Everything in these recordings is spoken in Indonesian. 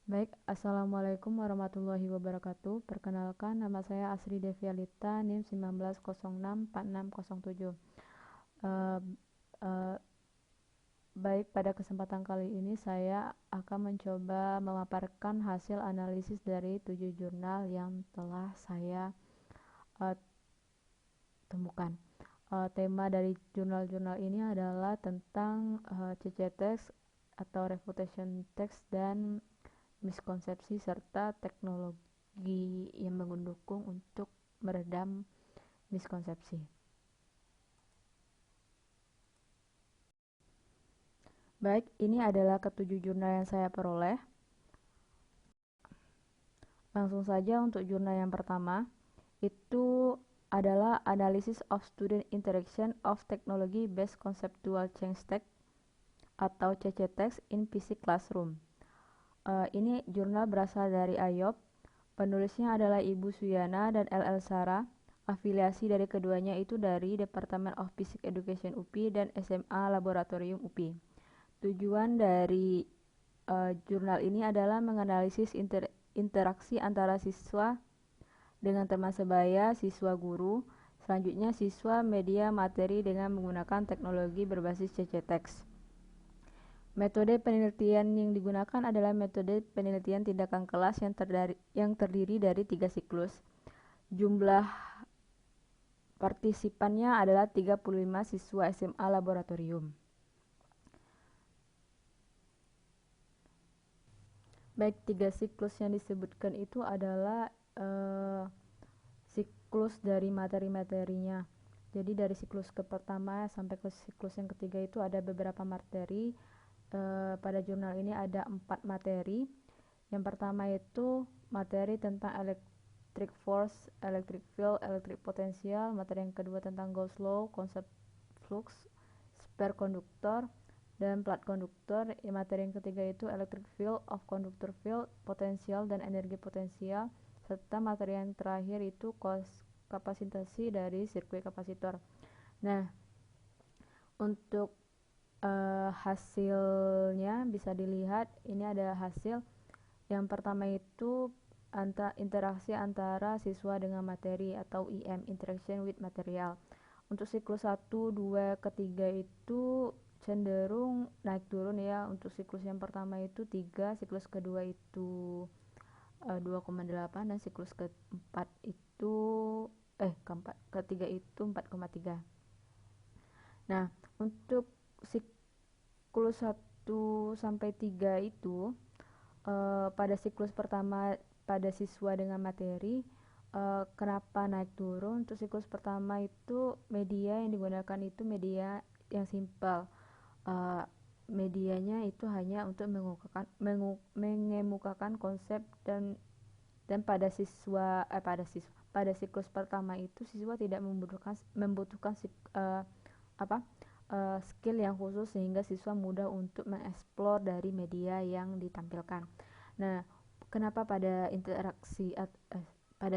Baik, Assalamualaikum warahmatullahi wabarakatuh. Perkenalkan, nama saya Asri Devialita, NIM 19064607. Eh, eh, Baik, pada kesempatan kali ini saya akan mencoba memaparkan hasil analisis dari 7 jurnal yang telah saya eh, temukan. Tema dari jurnal-jurnal ini adalah tentang CC text atau refutation text dan miskonsepsi serta teknologi yang mendukung untuk meredam miskonsepsi. Baik, ini adalah ketujuh jurnal yang saya peroleh. Langsung saja untuk jurnal yang pertama, itu adalah Analysis of Student Interaction of Technology Based Conceptual Change Text atau CC-Text in Physics Classroom. Ini jurnal berasal dari IOP. Penulisnya adalah Ibu Suyana dan LL Sara. Afiliasi dari keduanya itu dari Departemen of Physics Education UPI dan SMA Laboratorium UPI. Tujuan dari jurnal ini adalah menganalisis interaksi antara siswa dengan teman sebaya, siswa guru, selanjutnya siswa media materi dengan menggunakan teknologi berbasis CC Text. Metode penelitian yang digunakan adalah metode penelitian tindakan kelas yang terdiri dari 3 siklus. Jumlah partisipannya adalah 35 siswa SMA Laboratorium. Baik, 3 siklus yang disebutkan itu adalah siklus dari materi-materinya. Jadi dari siklus ke pertama sampai ke siklus yang ketiga itu ada beberapa materi. Pada jurnal ini ada 4 materi. Yang pertama itu materi tentang electric force, electric field, electric potential. Materi yang kedua tentang Gauss law, konsep flux, spare konduktor, dan plat konduktor. Materi yang ketiga itu electric field of conductor field, potensial dan energi potensial, serta materi yang terakhir itu kapasitasi dari sirkuit kapasitor. Nah, untuk hasilnya bisa dilihat, ini ada hasil. Yang pertama itu interaksi antara siswa dengan materi atau IM, interaction with material. Untuk siklus 1, 2, ketiga itu cenderung naik turun ya. Untuk siklus yang pertama itu 3, siklus kedua itu 2,8 dan siklus keempat itu ketiga itu 4,3. Nah, untuk siklus 1 sampai 3 itu pada siklus pertama pada siswa dengan materi, kenapa naik turun? Untuk siklus pertama itu media yang digunakan itu media yang simpel. Uh, Medianya itu hanya untuk mengemukakan konsep dan pada siklus pertama itu siswa tidak membutuhkan skill yang khusus sehingga siswa mudah untuk mengeksplor dari media yang ditampilkan. Nah, kenapa pada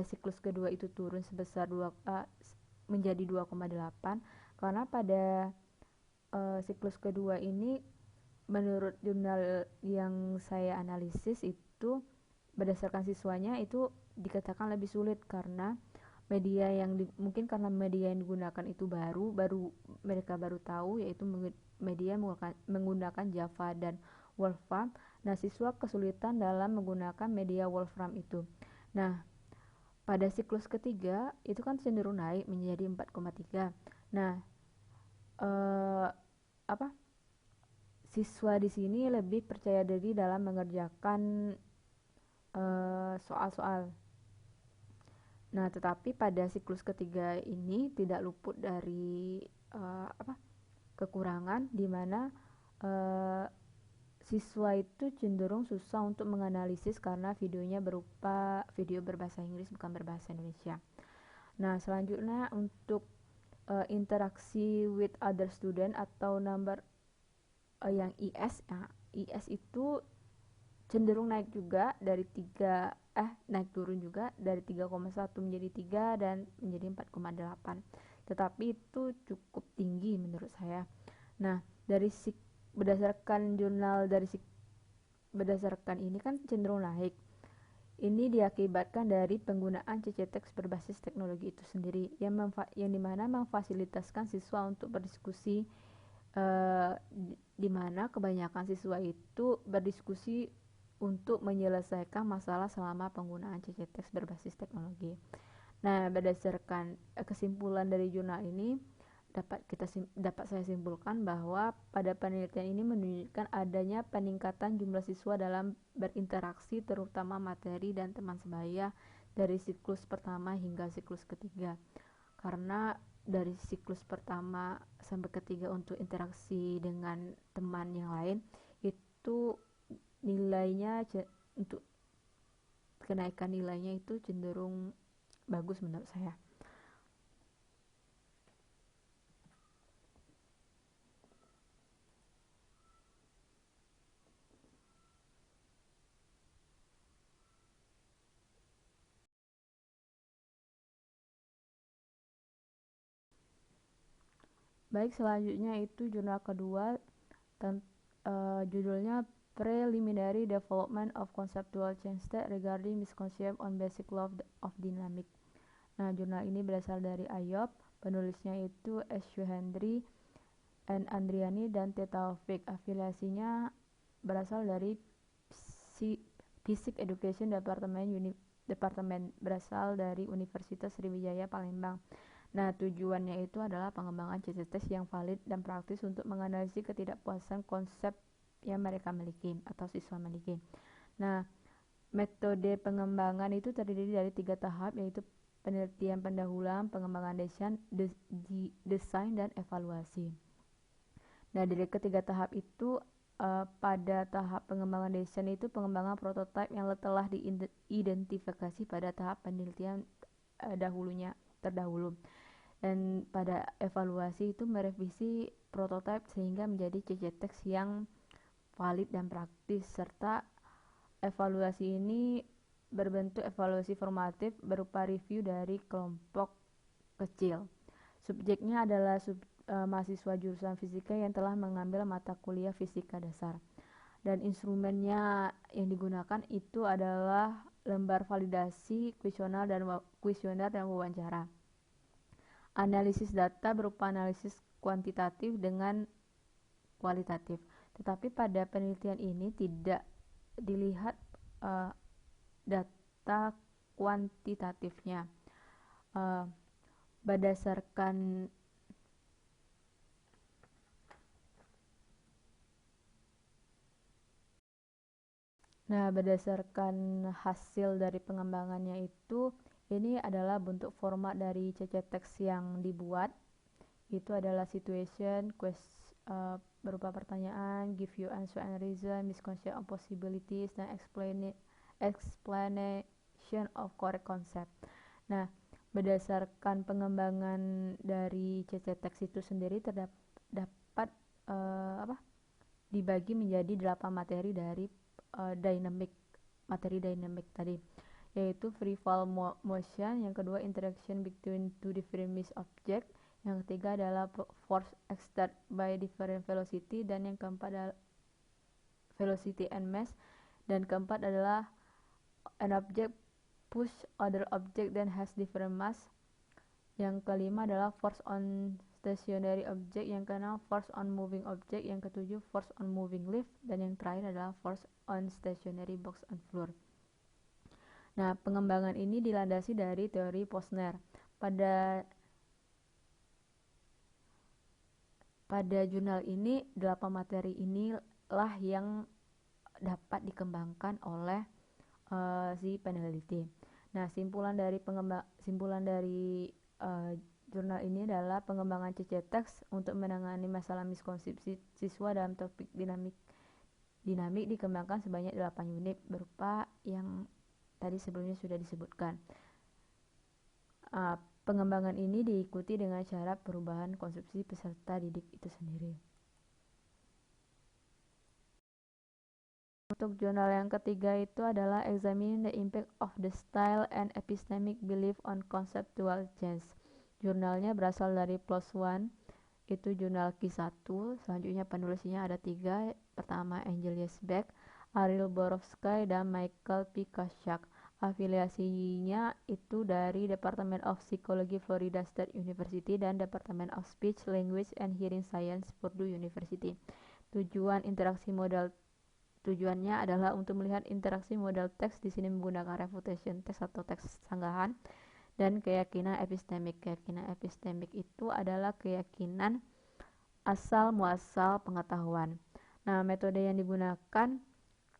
siklus kedua itu turun sebesar menjadi 2,8? Karena pada siklus kedua ini menurut jurnal yang saya analisis itu berdasarkan siswanya itu dikatakan lebih sulit karena mungkin karena media yang digunakan itu mereka baru tahu, yaitu media menggunakan Java dan Wolfram. Nah, siswa kesulitan dalam menggunakan media Wolfram itu. Nah, pada siklus ketiga itu kan cenderung naik menjadi 4,3. Nah, eh, apa siswa di sini lebih percaya diri dalam mengerjakan soal-soal. Nah, tetapi pada siklus ketiga ini tidak luput dari kekurangan di mana uh, siswa itu cenderung susah untuk menganalisis karena videonya berupa video berbahasa Inggris bukan berbahasa Indonesia. Nah, selanjutnya untuk interaksi with other student atau number yang IS ya. IS itu cenderung naik juga dari naik turun juga dari 3,1 menjadi 3 dan menjadi 4,8. Tetapi itu cukup tinggi menurut saya. Nah, berdasarkan jurnal dari berdasarkan ini kan cenderung naik. Ini diakibatkan dari penggunaan CC-teks berbasis teknologi itu sendiri, yang dimana memfasilitaskan siswa untuk berdiskusi, di mana kebanyakan siswa itu berdiskusi untuk menyelesaikan masalah selama penggunaan CC-teks berbasis teknologi. Nah, berdasarkan kesimpulan dari jurnal ini, dapat saya simpulkan bahwa pada penelitian ini menunjukkan adanya peningkatan jumlah siswa dalam berinteraksi, terutama materi dan teman sebaya, dari siklus pertama hingga siklus ketiga. Karena dari siklus pertama sampai ketiga untuk interaksi dengan teman yang lain itu nilainya untuk kenaikan nilainya itu cenderung bagus menurut saya. Baik, selanjutnya itu jurnal kedua, judulnya Preliminary Development of Conceptual Change State Regarding Misconception on Basic Law of Dynamics. Nah, jurnal ini berasal dari IOP, penulisnya itu S. Henry, N. Andriani, dan T. Taufik. Afiliasinya berasal dari Physics Education Departemen berasal dari Universitas Sriwijaya Palembang. Nah, tujuannya itu adalah pengembangan CC-teks yang valid dan praktis untuk menganalisis ketidakpuasan konsep yang mereka miliki atau siswa miliki. Nah, metode pengembangan itu terdiri dari 3 tahap, yaitu penelitian pendahuluan, pengembangan desain, dan evaluasi. Nah, dari ketiga tahap itu, pada tahap pengembangan desain itu pengembangan prototipe yang telah diidentifikasi pada tahap penelitian terdahulu. Dan pada evaluasi itu merevisi prototipe sehingga menjadi CC-teks yang valid dan praktis, serta evaluasi ini berbentuk evaluasi formatif berupa review dari kelompok kecil. Subjeknya adalah mahasiswa jurusan fisika yang telah mengambil mata kuliah fisika dasar. Dan instrumennya yang digunakan itu adalah lembar validasi, kuesioner dan wawancara. Analisis data berupa analisis kuantitatif dengan kualitatif. Tetapi pada penelitian ini tidak dilihat data kuantitatifnya. Berdasarkan hasil dari pengembangannya itu, ini adalah bentuk format dari CC-teks yang dibuat. Itu adalah situation, berupa pertanyaan, give you answer and reason, misconception of possibilities, dan explanation of correct concept. Nah, berdasarkan pengembangan dari CC-teks itu sendiri dapat dibagi menjadi 8 materi dari materi dynamic tadi, yaitu free fall motion, yang kedua interaction between two different mass object, yang ketiga adalah force exerted by different velocity, dan yang keempat adalah velocity and mass, dan keempat adalah an object push other object that has different mass, yang kelima adalah force on stationary object, yang keenam force on moving object, yang ketujuh force on moving leaf, dan yang terakhir adalah force on stationary box on floor. Nah, pengembangan ini dilandasi dari teori Posner. Pada jurnal ini, 8 materi inilah yang dapat dikembangkan oleh si peneliti. Nah, simpulan dari jurnal ini adalah pengembangan CC-teks untuk menangani masalah miskonsepsi siswa dalam topik dinamik dikembangkan sebanyak 8 unit berupa yang tadi sebelumnya sudah disebutkan. Pengembangan ini diikuti dengan syarat perubahan konsepsi peserta didik itu sendiri. Untuk jurnal yang ketiga itu adalah Examining the Impact of the Style and Epistemic Belief on Conceptual Change. Jurnalnya berasal dari PLOS ONE, itu jurnal Q1. Selanjutnya penulisnya ada 3. Pertama Angelius Beck, Ariel Borovsky, dan Michael Pikashak. Afiliasinya itu dari Department of Psychology Florida State University dan Department of Speech, Language, and Hearing Science Purdue University. Tujuannya adalah untuk melihat interaksi modal teks di sini menggunakan refutation text atau teks sanggahan dan keyakinan epistemik. Keyakinan epistemik itu adalah keyakinan asal muasal pengetahuan. Nah, metode yang digunakan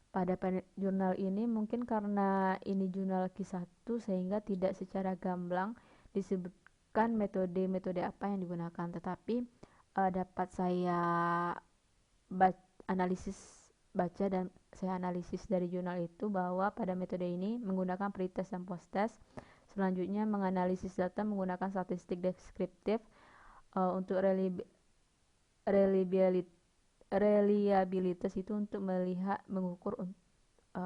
pada jurnal ini mungkin karena ini jurnal Q1 sehingga tidak secara gamblang disebutkan metode-metode apa yang digunakan, tetapi dapat saya baca dan saya analisis dari jurnal itu bahwa pada metode ini menggunakan pretest dan posttest. Selanjutnya menganalisis data menggunakan statistik deskriptif untuk reliabilitas itu untuk mengukur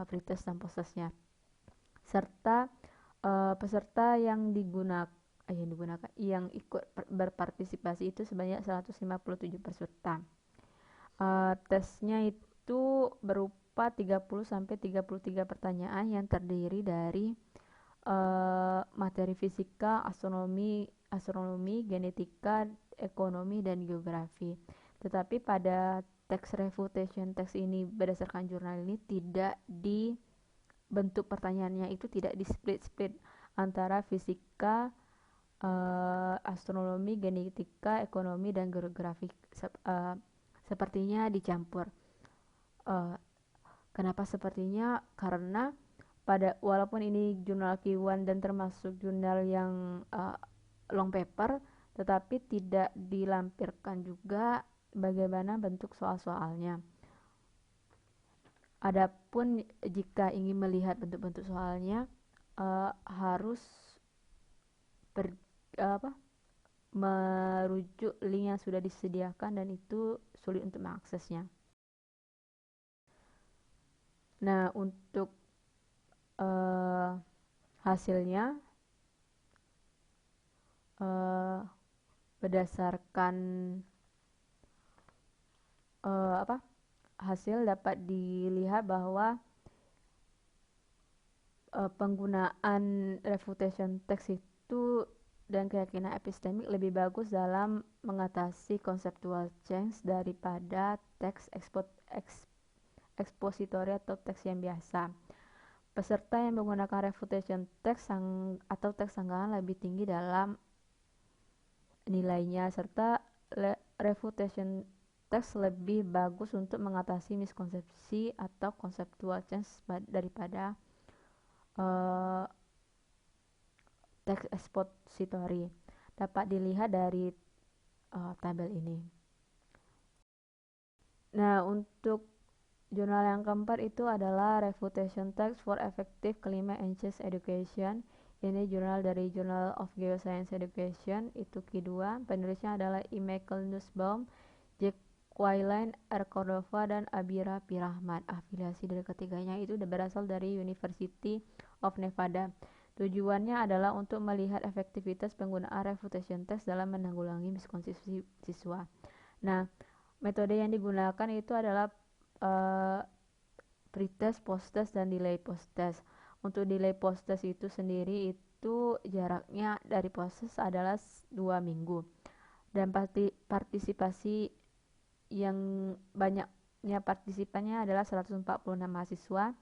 pretest dan posttestnya, serta peserta yang ikut berpartisipasi itu sebanyak 157 peserta. Tesnya itu berupa 30-33 pertanyaan yang terdiri dari materi fisika, astronomi, genetika, ekonomi, dan geografi. Tetapi pada teks refutation teks ini berdasarkan jurnal ini tidak bentuk pertanyaannya itu tidak di split antara fisika, astronomi, genetika, ekonomi, dan geografi. Sepertinya dicampur. Kenapa sepertinya? Karena walaupun ini jurnal Q1 dan termasuk jurnal yang long paper, tetapi tidak dilampirkan juga bagaimana bentuk soal-soalnya. Adapun jika ingin melihat bentuk-bentuk soalnya, harus merujuk link yang sudah disediakan dan itu sulit untuk mengaksesnya. Nah, untuk hasilnya berdasarkan hasil dapat dilihat bahwa penggunaan refutation text itu dan keyakinan epistemik lebih bagus dalam mengatasi conceptual change daripada teks ekspositori atau teks yang biasa. Peserta yang menggunakan refutation text atau teks sanggahan lebih tinggi dalam nilainya, serta refutation text lebih bagus untuk mengatasi miskonsepsi atau conceptual change daripada teks ekspositori. Dapat dilihat dari tabel ini. Nah, untuk jurnal yang keempat itu adalah Refutation Text for Effective Climate and Change Education. Ini jurnal dari Journal of Geoscience Education, itu Q2. Penulisnya adalah E. Michael Nussbaum, Jack Quaylen, R. Cordova, dan Abira Pirahmat. Afiliasi dari ketiganya itu berasal dari University of Nevada. Tujuannya adalah untuk melihat efektivitas penggunaan refutation text dalam menanggulangi miskonsepsi siswa. Nah, metode yang digunakan itu adalah pretest, posttest, dan delay posttest. Untuk delay posttest itu sendiri itu jaraknya dari posttest adalah 2 minggu. Dan partisipasi yang banyaknya partisipannya adalah 146 mahasiswa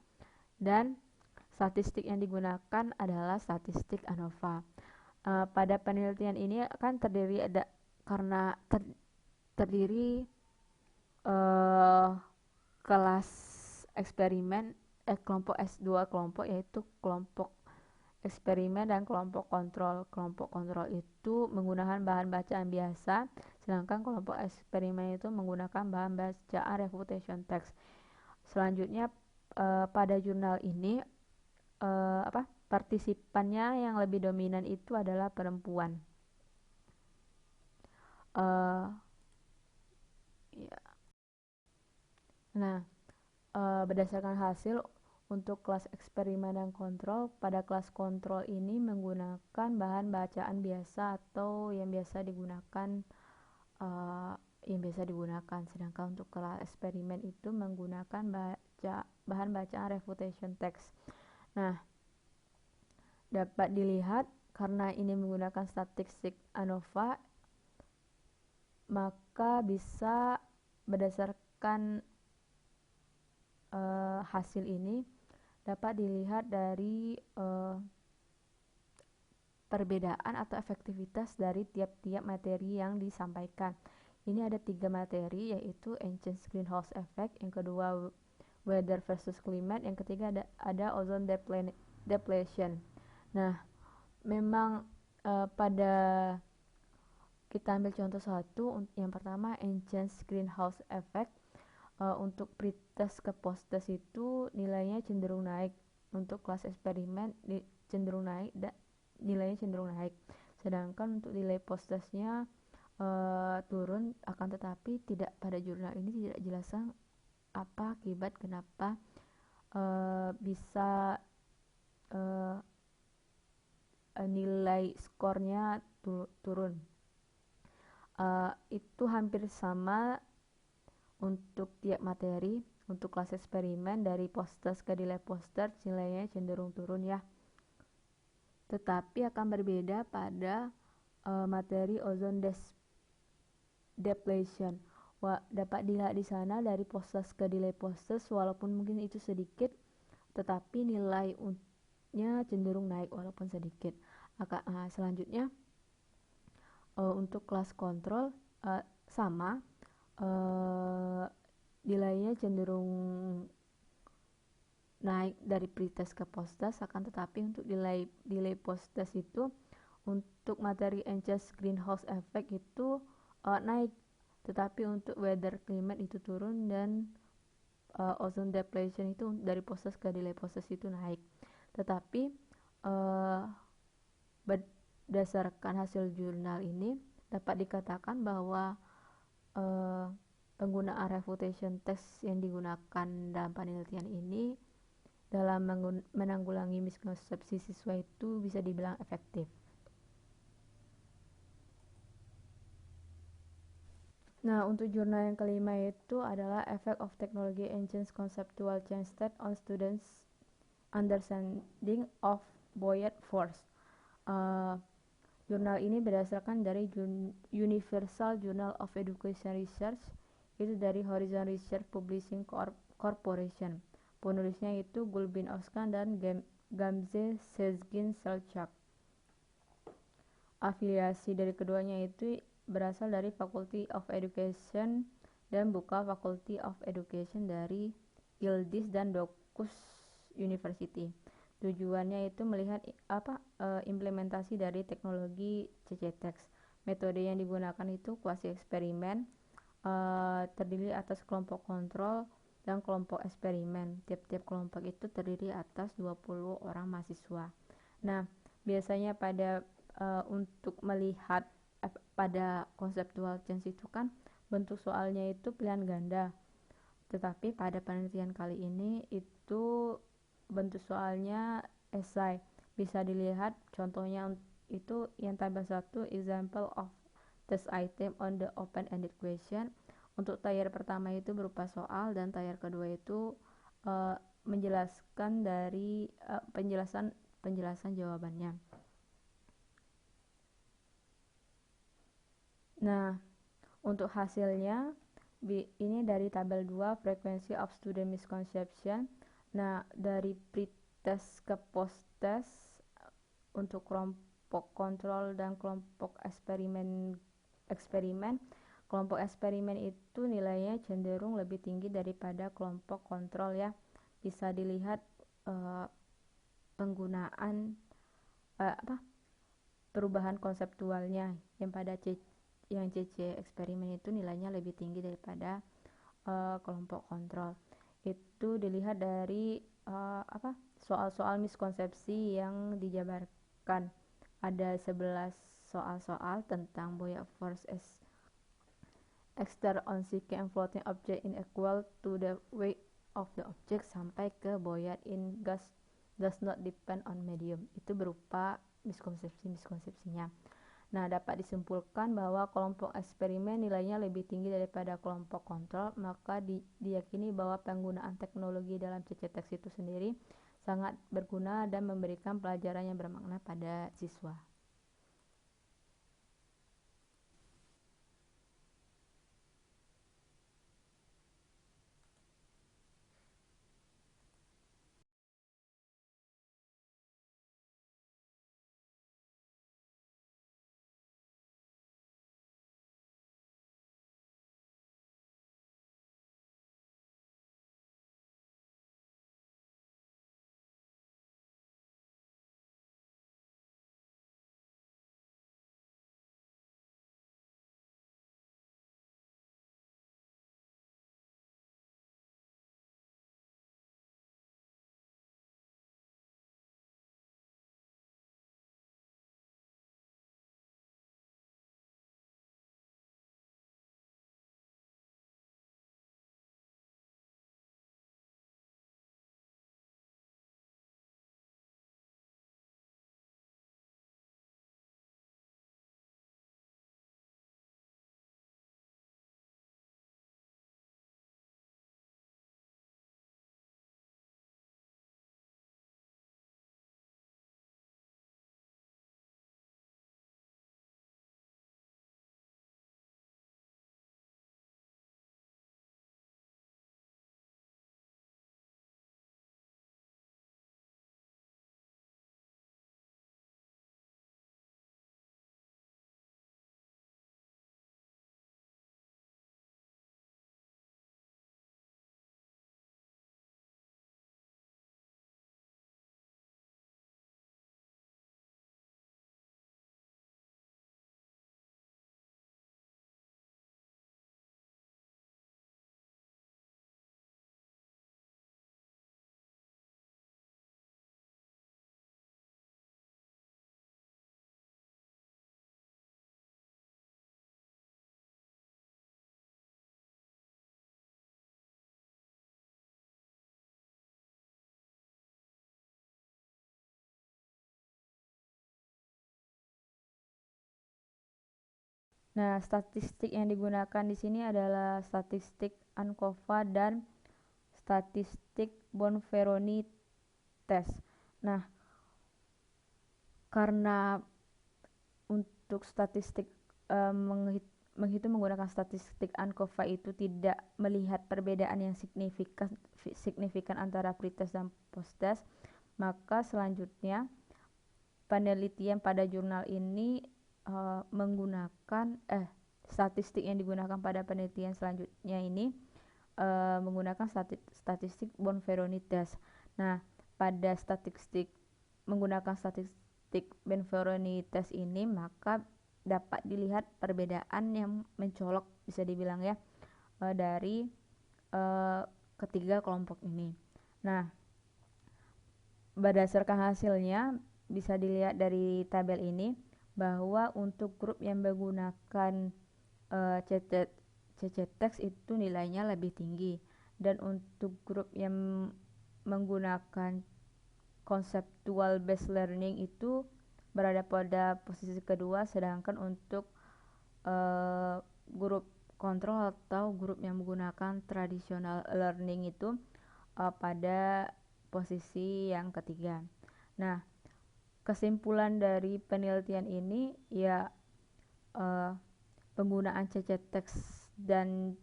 dan statistik yang digunakan adalah statistik ANOVA. Pada penelitian ini kan terdiri kelas eksperimen kelompok S2 kelompok, yaitu kelompok eksperimen dan kelompok kontrol. Kelompok kontrol itu menggunakan bahan bacaan biasa, sedangkan kelompok eksperimen itu menggunakan bahan bacaan refutation text. Selanjutnya pada jurnal ini partisipannya yang lebih dominan itu adalah perempuan. Nah, berdasarkan hasil untuk kelas eksperimen dan kontrol, pada kelas kontrol ini menggunakan bahan bacaan biasa atau yang biasa digunakan, sedangkan untuk kelas eksperimen itu menggunakan bahan bacaan refutation text. Nah, dapat dilihat karena ini menggunakan statistik ANOVA, maka bisa berdasarkan hasil ini dapat dilihat dari perbedaan atau efektivitas dari tiap-tiap materi yang disampaikan. Ini ada 3 materi, yaitu Ancient Greenhouse Effect, yang kedua Weather versus Climate, yang ketiga ada Ozone Depletion. Nah, memang pada kita ambil contoh satu, yang pertama Ancient Greenhouse Effect. Untuk pretest ke posttest itu nilainya cenderung naik. Untuk kelas eksperimen nilainya cenderung naik. Sedangkan untuk nilai posttestnya turun, akan tetapi tidak, pada jurnal ini tidak jelaskan apa akibat kenapa bisa nilai skornya turun. Itu hampir sama untuk tiap materi. Untuk kelas eksperimen dari posttest ke delay posttest nilainya cenderung turun ya. Tetapi akan berbeda pada materi ozone depletion. Dapat dilihat di sana dari posttest ke delay posttest, walaupun mungkin itu sedikit, tetapi nilainya cenderung naik walaupun sedikit. Selanjutnya untuk kelas kontrol sama, nilainya cenderung naik dari pretest ke posttest, akan tetapi untuk delay posttest itu untuk materi Ancient Greenhouse Effect itu naik, tetapi untuk Weather Climate itu turun, dan Ozone Depletion itu dari posttest ke delay posttest itu naik. Tetapi berdasarkan hasil jurnal ini dapat dikatakan bahwa penggunaan refutation test yang digunakan dalam penelitian ini dalam menanggulangi miskonsepsi siswa itu bisa dibilang efektif. Nah, untuk jurnal yang kelima itu adalah Effect of Technology Engines Conceptual Change State on Students' Understanding of Buoyant Force. Jurnal ini berdasarkan dari Universal Journal of Education Research, itu dari Horizon Research Publishing Corporation. Penulisnya itu Gulbin Özkan dan Gamze Sezgin Selçuk. Afiliasi dari keduanya itu berasal dari Faculty of Education dan bukan Faculty of Education dari Yildiz dan Dokuz University. Tujuannya itu melihat implementasi dari teknologi CCTeX. Metode yang digunakan itu kuasi eksperimen, terdiri atas kelompok kontrol dan kelompok eksperimen. Tiap-tiap kelompok itu terdiri atas 20 orang mahasiswa. Nah, biasanya untuk melihat pada conceptual change itu kan bentuk soalnya itu pilihan ganda. Tetapi pada penelitian kali ini itu bentuk soalnya esai. Bisa dilihat contohnya itu yang tabel 1, example of test item on the open-ended question. Untuk tier pertama itu berupa soal, dan tier kedua itu menjelaskan dari penjelasan jawabannya. Nah, untuk hasilnya ini dari tabel 2, frequency of student misconception. Nah, dari pretest ke posttest untuk kelompok kontrol dan kelompok eksperimen, kelompok eksperimen itu nilainya cenderung lebih tinggi daripada kelompok kontrol ya. Bisa dilihat penggunaan perubahan konseptualnya, yang pada CC eksperimen itu nilainya lebih tinggi daripada kelompok kontrol. Itu dilihat dari soal-soal miskonsepsi yang dijabarkan. Ada 11 soal-soal tentang buoyant force exert on sinking and floating object in equal to the weight of the object, sampai ke buoyant in gas does not depend on medium. Itu berupa miskonsepsinya. Nah, dapat disimpulkan bahwa kelompok eksperimen nilainya lebih tinggi daripada kelompok kontrol, maka diyakini bahwa penggunaan teknologi dalam CCTX itu sendiri sangat berguna dan memberikan pelajaran yang bermakna pada siswa. Nah, statistik yang digunakan di sini adalah statistik ANCOVA dan statistik Bonferroni test. Nah, karena untuk statistik menghitung menggunakan statistik ANCOVA itu tidak melihat perbedaan yang signifikan antara pretest dan posttest, maka selanjutnya penelitian pada jurnal ini menggunakan statistik yang digunakan pada penelitian selanjutnya ini menggunakan statistik Bonferroni test. Nah, pada menggunakan statistik Bonferroni test ini, maka dapat dilihat perbedaan yang mencolok, bisa dibilang ya, dari ketiga kelompok ini. Nah, berdasarkan hasilnya bisa dilihat dari tabel ini bahwa untuk grup yang menggunakan CCTX itu nilainya lebih tinggi, dan untuk grup yang menggunakan conceptual based learning itu berada pada posisi kedua, sedangkan untuk grup kontrol atau grup yang menggunakan traditional learning itu pada posisi yang ketiga. Nah, kesimpulan dari penelitian ini ya penggunaan CCTX dan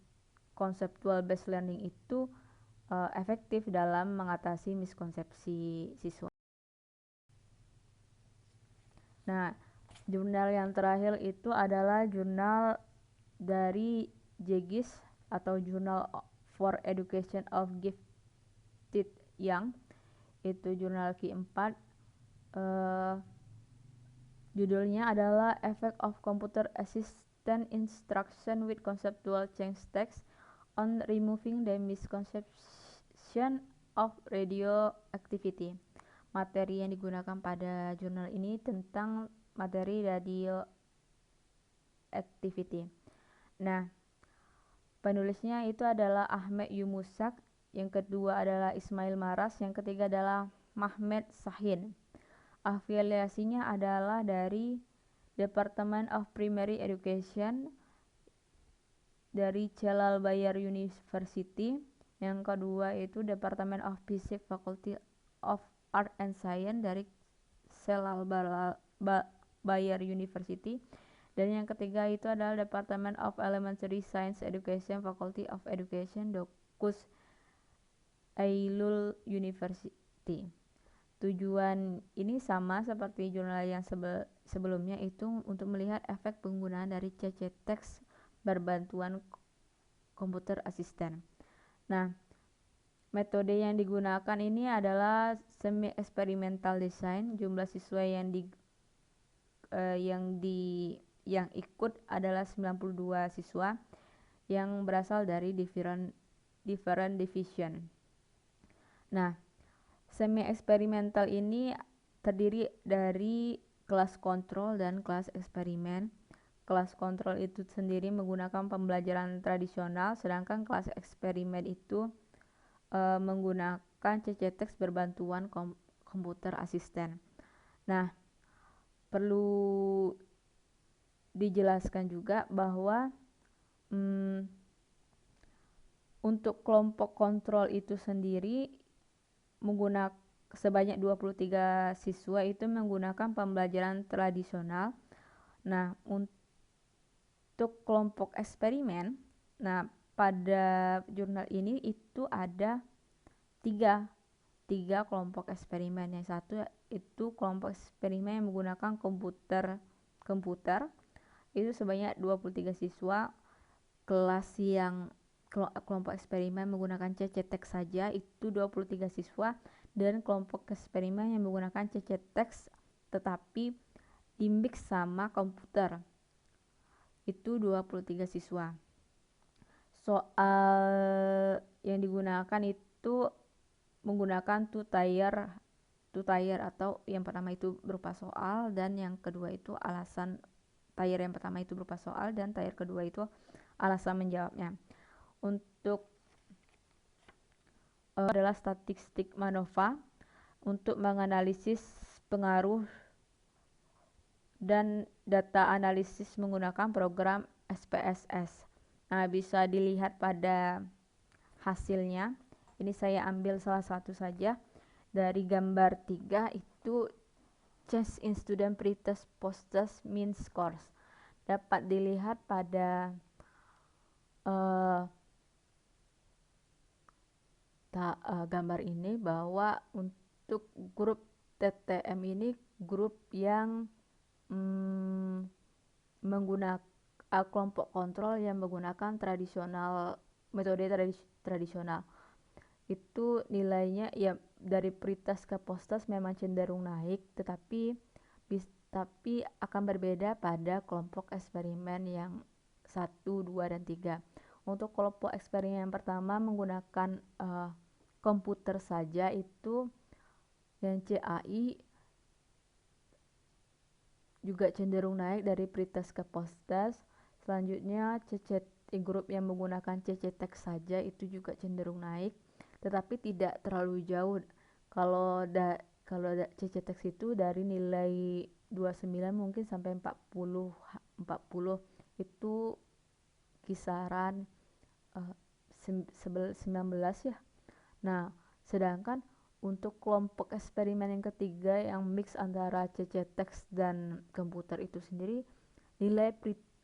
conceptual based learning itu efektif dalam mengatasi miskonsepsi siswa. Nah, jurnal yang terakhir itu adalah jurnal dari JGIS atau Journal for Education of Gifted Young. Itu jurnal keempat. Judulnya adalah Effect of Computer Assisted Instruction with Conceptual Change Text on Removing the Misconception of Radioactivity. Materi yang digunakan pada jurnal ini tentang materi radioactivity. Nah, penulisnya itu adalah Ahmed Yumusak, yang kedua adalah Ismail Maras, yang ketiga adalah Mahmed Sahin. Afiliasinya adalah dari Department of Primary Education dari Celal Bayar University. Yang kedua itu Department of Physics Faculty of Art and Science dari Celal Bayar University. Dan yang ketiga itu adalah Department of Elementary Science Education Faculty of Education Dokus Ailul University. Tujuan ini sama seperti jurnal yang sebelumnya, itu untuk melihat efek penggunaan dari CC Text berbantuan komputer asisten. Nah, metode yang digunakan ini adalah semi experimental design. Jumlah siswa yang ikut adalah 92 siswa yang berasal dari different division. Nah, semi eksperimental ini terdiri dari kelas kontrol dan kelas eksperimen. Kelas kontrol itu sendiri menggunakan pembelajaran tradisional, sedangkan kelas eksperimen itu menggunakan CC Text berbantuan komputer asisten. Nah, perlu dijelaskan juga bahwa untuk kelompok kontrol itu sendiri menggunakan sebanyak 23 siswa itu menggunakan pembelajaran tradisional. Nah, untuk kelompok eksperimen, nah pada jurnal ini itu ada tiga kelompok eksperimen. Yang satu itu kelompok eksperimen yang menggunakan komputer itu sebanyak 23 siswa. Kelas yang kelompok eksperimen menggunakan CC Text saja itu 23 siswa, dan kelompok eksperimen yang menggunakan CC Text tetapi dimix sama komputer itu 23 siswa. Soal yang digunakan itu menggunakan two tier atau yang pertama itu berupa soal, dan yang kedua itu alasan. Tier yang pertama itu berupa soal dan tier kedua itu alasan menjawabnya. Untuk adalah statistik MANOVA untuk menganalisis pengaruh dan data analisis menggunakan program SPSS. Nah, bisa dilihat pada hasilnya. Ini saya ambil salah satu saja. Dari gambar 3 itu change in student pretest post-test mean scores. Dapat dilihat pada gambar ini bahwa untuk grup TTM ini grup yang menggunakan kelompok kontrol yang menggunakan metode tradisional. Itu nilainya ya dari pretest ke post-test memang cenderung naik, tetapi akan berbeda pada kelompok eksperimen yang 1, 2, dan 3. Untuk kelompok eksperimen yang pertama menggunakan komputer saja itu yang CAI juga cenderung naik dari pretest ke post-test. Selanjutnya grup yang menggunakan CC Text saja itu juga cenderung naik, tetapi tidak terlalu jauh. Kalau CC Text itu dari nilai 29 mungkin sampai 40 itu kisaran 19 ya. Nah, sedangkan untuk kelompok eksperimen yang ketiga yang mix antara CC Text dan komputer itu sendiri,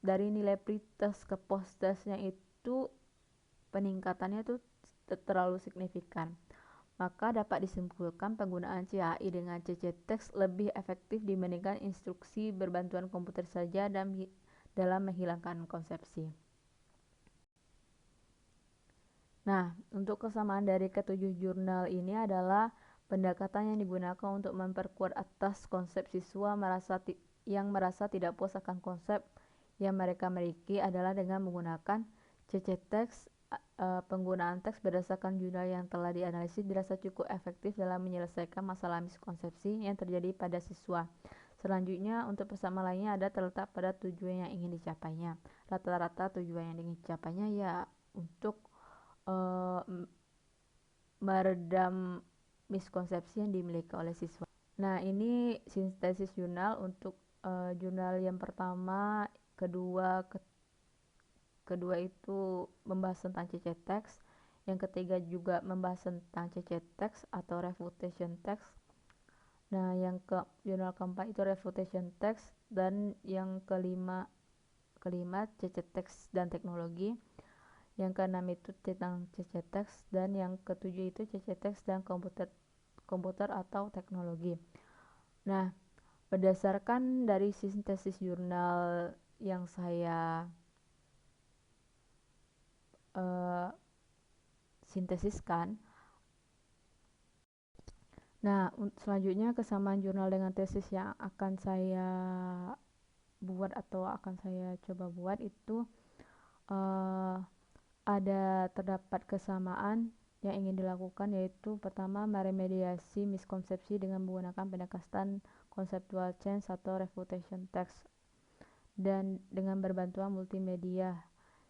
dari nilai pretest ke post-testnya itu peningkatannya itu terlalu signifikan. Maka dapat disimpulkan penggunaan CAI dengan CC Text lebih efektif dibandingkan instruksi berbantuan komputer saja dalam menghilangkan konsepsi. Nah, untuk kesamaan dari ketujuh jurnal ini adalah pendekatan yang digunakan untuk memperkuat atas konsep siswa yang merasa tidak puas akan konsep yang mereka miliki adalah dengan menggunakan CC Text. Penggunaan teks berdasarkan jurnal yang telah dianalisis dirasa cukup efektif dalam menyelesaikan masalah miskonsepsi yang terjadi pada siswa. Selanjutnya, untuk persamaan lainnya ada terletak pada tujuan yang ingin dicapainya. Rata-rata tujuan yang ingin dicapainya ya untuk meredam miskonsepsi yang dimiliki oleh siswa. Nah, ini sintesis jurnal untuk jurnal yang pertama, kedua itu membahas tentang CC text, yang ketiga juga membahas tentang CC text atau refutation text. Nah, jurnal keempat itu refutation text, dan yang kelima CC text dan teknologi. Yang keenam itu tentang CC text, dan yang ketujuh itu CC text dan komputer atau teknologi. Nah, berdasarkan dari sintesis jurnal yang saya sintesiskan. Nah, selanjutnya kesamaan jurnal dengan tesis yang akan saya buat atau akan saya coba buat itu terdapat kesamaan yang ingin dilakukan, yaitu pertama meremediasi miskonsepsi dengan menggunakan pendekatan conceptual change atau refutation text dan dengan berbantuan multimedia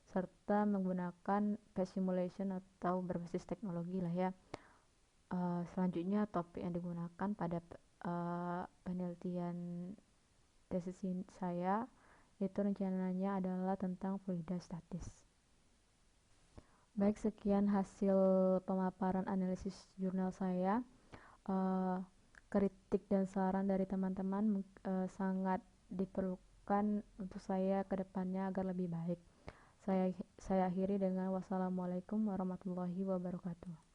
serta menggunakan page simulation atau berbasis teknologi lah ya. Selanjutnya topik yang digunakan pada penelitian tesis saya itu rencananya adalah tentang fluida statis. Baik, sekian hasil pemaparan analisis jurnal saya. Kritik dan saran dari teman-teman sangat diperlukan untuk saya ke depannya agar lebih baik. Saya akhiri dengan wassalamualaikum warahmatullahi wabarakatuh.